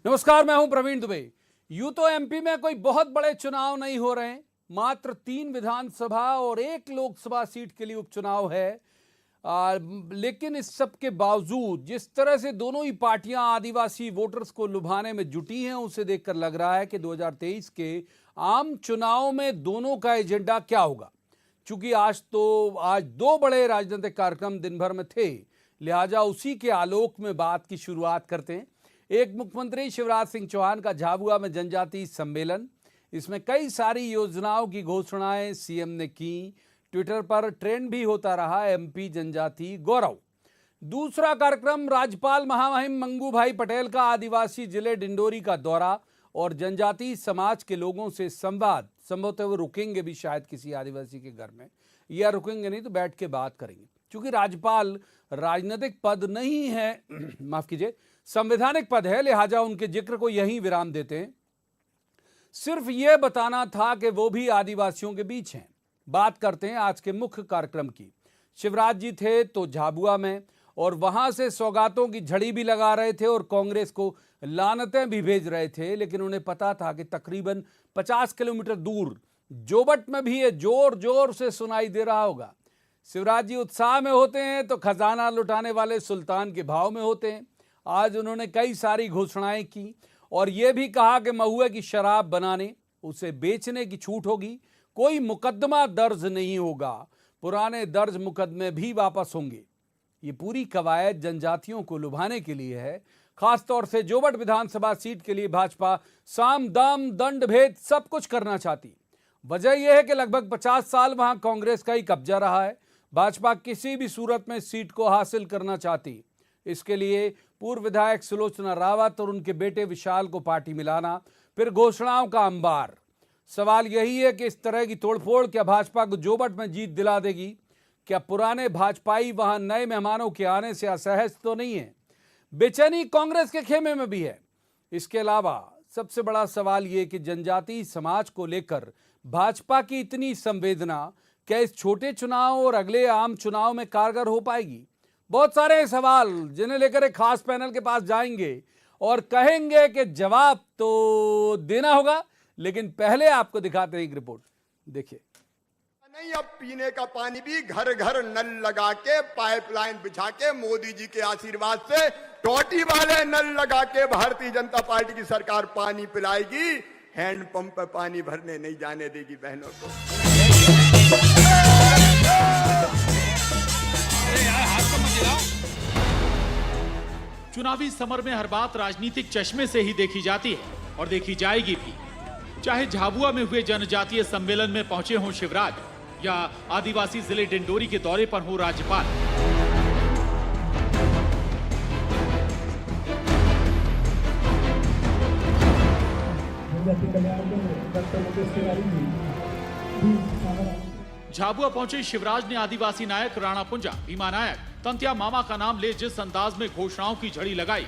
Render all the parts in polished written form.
नमस्कार, मैं हूं प्रवीण दुबे। यूं तो एमपी में कोई बहुत बड़े चुनाव नहीं हो रहे हैं, मात्र 3 विधानसभा और 1 लोकसभा सीट के लिए उपचुनाव है। लेकिन इस सब के बावजूद जिस तरह से दोनों ही पार्टियां आदिवासी वोटर्स को लुभाने में जुटी हैं, उसे देखकर लग रहा है कि 2023 के आम चुनाव में दोनों का एजेंडा क्या होगा। चूंकि आज 2 बड़े राजनीतिक कार्यक्रम दिन भर में थे, लिहाजा उसी के आलोक में बात की शुरुआत करते हैं। एक, मुख्यमंत्री शिवराज सिंह चौहान का झाबुआ में जनजातीय सम्मेलन। इसमें कई सारी योजनाओं की घोषणाएं सीएम ने की। ट्विटर पर ट्रेंड भी होता रहा एमपी जनजातीय गौरव। दूसरा कार्यक्रम, राज्यपाल महामहिम मंगू भाई पटेल का आदिवासी जिले डिंडोरी का दौरा और जनजातीय समाज के लोगों से संवाद। संभवतः वो रुकेंगे भी शायद किसी आदिवासी के घर में, या रुकेंगे नहीं तो बैठ के बात करेंगे। क्योंकि राज्यपाल राजनीतिक पद नहीं है, माफ कीजिए, संवैधानिक पद है, लिहाजा उनके जिक्र को यहीं विराम देते हैं। सिर्फ यह बताना था कि वो भी आदिवासियों के बीच हैं। बात करते हैं आज के मुख्य कार्यक्रम की। शिवराज जी थे तो झाबुआ में, और वहां से सौगातों की झड़ी भी लगा रहे थे और कांग्रेस को लानतें भी भेज रहे थे। लेकिन उन्हें पता था कि तकरीबन 50 किलोमीटर दूर जोबट में भी ये जोर जोर से सुनाई दे रहा होगा। शिवराज जी उत्साह में होते हैं तो खजाना लुटाने वाले सुल्तान के भाव में होते हैं। आज उन्होंने कई सारी घोषणाएं की और यह भी कहा कि महुए की शराब बनाने, उसे बेचने की छूट होगी, कोई मुकदमा दर्ज नहीं होगा, पुराने दर्ज मुकदमे भी वापस होंगे। ये पूरी कवायद जनजातियों को लुभाने के लिए है। खासतौर से जोबट विधानसभा सीट के लिए भाजपा साम दाम दंड भेद सब कुछ करना चाहती। वजह यह है कि लगभग 50 साल वहां कांग्रेस का ही कब्जा रहा है। भाजपा किसी भी सूरत में सीट को हासिल करना चाहती। इसके लिए पूर्व विधायक सुलोचना रावत और उनके बेटे विशाल को पार्टी मिलाना, फिर घोषणाओं का अंबार। सवाल यही है कि इस तरह की तोड़फोड़ क्या भाजपा को जोबट में जीत दिला देगी? क्या पुराने भाजपाई वहां नए मेहमानों के आने से असहज तो नहीं है? बेचैनी कांग्रेस के खेमे में भी है। इसके अलावा सबसे बड़ा सवाल यह कि जनजातीय समाज को लेकर भाजपा की इतनी संवेदना क्या इस छोटे चुनाव और अगले आम चुनाव में कारगर हो पाएगी? बहुत सारे सवाल जिन्हें लेकर एक खास पैनल के पास जाएंगे और कहेंगे कि जवाब तो देना होगा। लेकिन पहले आपको दिखाते हैं एक रिपोर्ट, देखिए। नहीं, अब पीने का पानी भी घर घर नल लगा के, पाइपलाइन बिछा के, मोदी जी के आशीर्वाद से टोटी वाले नल लगा के भारतीय जनता पार्टी की सरकार पानी पिलाएगी। हैंडपंप पर पानी भरने नहीं जाने देगी बहनों को। चुनावी समर में हर बात राजनीतिक चश्मे से ही देखी जाती है और देखी जाएगी भी। चाहे झाबुआ में हुए जनजातीय सम्मेलन में पहुंचे हों शिवराज या आदिवासी जिले डिंडोरी के दौरे पर हो राज्यपाल। झाबुआ पहुंचे शिवराज ने आदिवासी नायक राणा पुंजा, भीमा नायक, तंतिया मामा का नाम ले जिस अंदाज में घोषणाओं की झड़ी लगाई,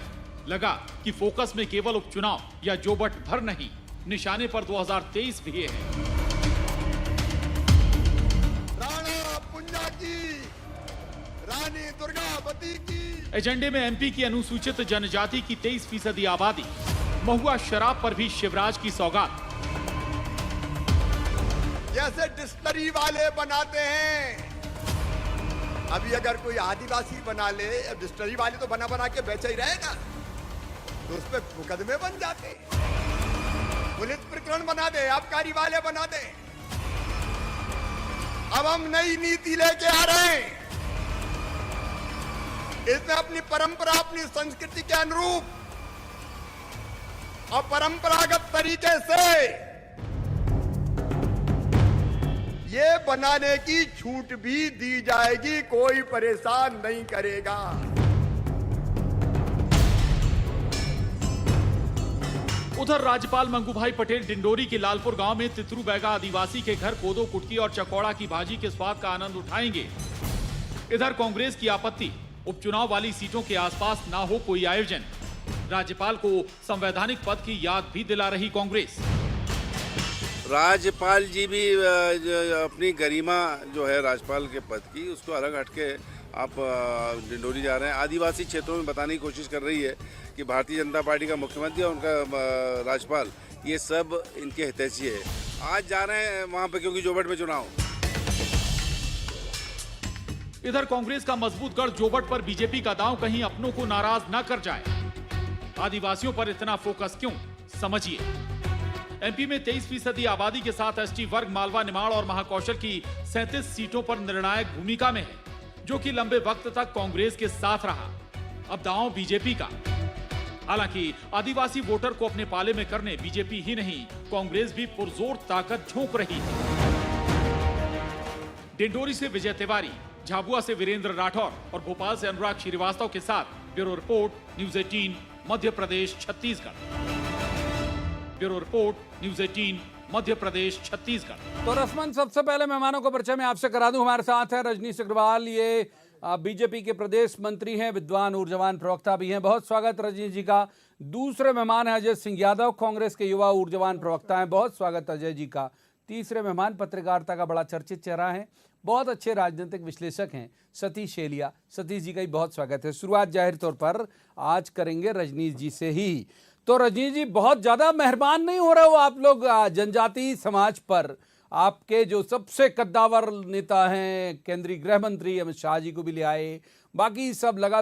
लगा कि फोकस में केवल उपचुनाव या जोबट भर नहीं, निशाने पर 2023 भी है। राणा पुंजा की, रानी दुर्गावती की। एजेंडे में एमपी की अनुसूचित जनजाति की 23% आबादी, महुआ शराब पर भी शिवराज की सौगात। जैसे डिस्टरी वाले बनाते हैं, अभी अगर कोई आदिवासी बना ले, डिस्टरी वाले तो बना बना के बेचा ही रहेगा, तो उस पर मुकदमे बन जाते, पुलिस प्रकरण बना दे, आबकारी वाले बना दे। अब हम नई नीति लेके आ रहे हैं, इसमें अपनी परंपरा, अपनी संस्कृति के अनुरूप और परंपरागत तरीके से ये बनाने की छूट भी दी जाएगी, कोई परेशान नहीं करेगा। उधर राज्यपाल मंगू भाई पटेल डिंडोरी के लालपुर गांव में तितरू बैगा आदिवासी के घर कोदो कुटकी और चकौड़ा की भाजी के स्वाद का आनंद उठाएंगे। इधर कांग्रेस की आपत्ति, उपचुनाव वाली सीटों के आसपास ना हो कोई आयोजन। राज्यपाल को संवैधानिक पद की याद भी दिला रही कांग्रेस। राज्यपाल जी भी अपनी गरिमा जो है राज्यपाल के पद की, उसको अलग हटके आप डिंडोरी जा रहे हैं। आदिवासी क्षेत्रों में बताने की कोशिश कर रही है कि भारतीय जनता पार्टी का मुख्यमंत्री और उनका राज्यपाल ये सब इनके हितैषी है। आज जा रहे हैं वहाँ पे क्योंकि जोबट में चुनाव। इधर कांग्रेस का मजबूत गढ़ जोबट पर बीजेपी का दांव कहीं अपनों को नाराज न कर जाए। आदिवासियों पर इतना फोकस क्यों, समझिए। एमपी में 23% आबादी के साथ एसटी वर्ग मालवा, निमाड़ और महाकौशल की 37 सीटों पर निर्णायक भूमिका में है, जो कि लंबे वक्त तक कांग्रेस के साथ रहा। अब दांव बीजेपी का। हालांकि आदिवासी वोटर को अपने पाले में करने बीजेपी ही नहीं, कांग्रेस भी पुरजोर ताकत झोंक रही है। डिंडोरी से विजय तिवारी, झाबुआ से वीरेंद्र राठौर और भोपाल से अनुराग श्रीवास्तव के साथ bureau report, news 18, Madhya Pradesh, Chhattisgarh. Bureau report, news 18, Madhya Pradesh, Chhattisgarh. तो रस्मन, सबसे पहले मेहमानों को परिचय में आपसे करा दूं। हमारे साथ है रजनीश अग्रवाल, ये बीजेपी के प्रदेश मंत्री हैं, विद्वान ऊर्जावान प्रवक्ता भी हैं। बहुत स्वागत रजनीश जी का। दूसरे मेहमान है अजय सिंह यादव, कांग्रेस के युवा ऊर्जावान प्रवक्ता हैं। बहुत स्वागत अजय जी का। तीसरे मेहमान पत्रकारिता का बड़ा चर्चित चेहरा है, बहुत अच्छे राजनीतिक विश्लेषक हैं, सतीश एलिया। सतीश जी का भी बहुत स्वागत है। शुरुआत जाहिर तौर पर आज करेंगे रजनीश जी से ही। तो रजनीश जी, बहुत ज्यादा मेहरबान नहीं हो रहे हो आप लोग जनजातीय समाज पर? आपके जो सबसे कद्दावर नेता हैं, केंद्रीय गृह मंत्री अमित शाह जी को भी ले आए, बाकी सब लगातार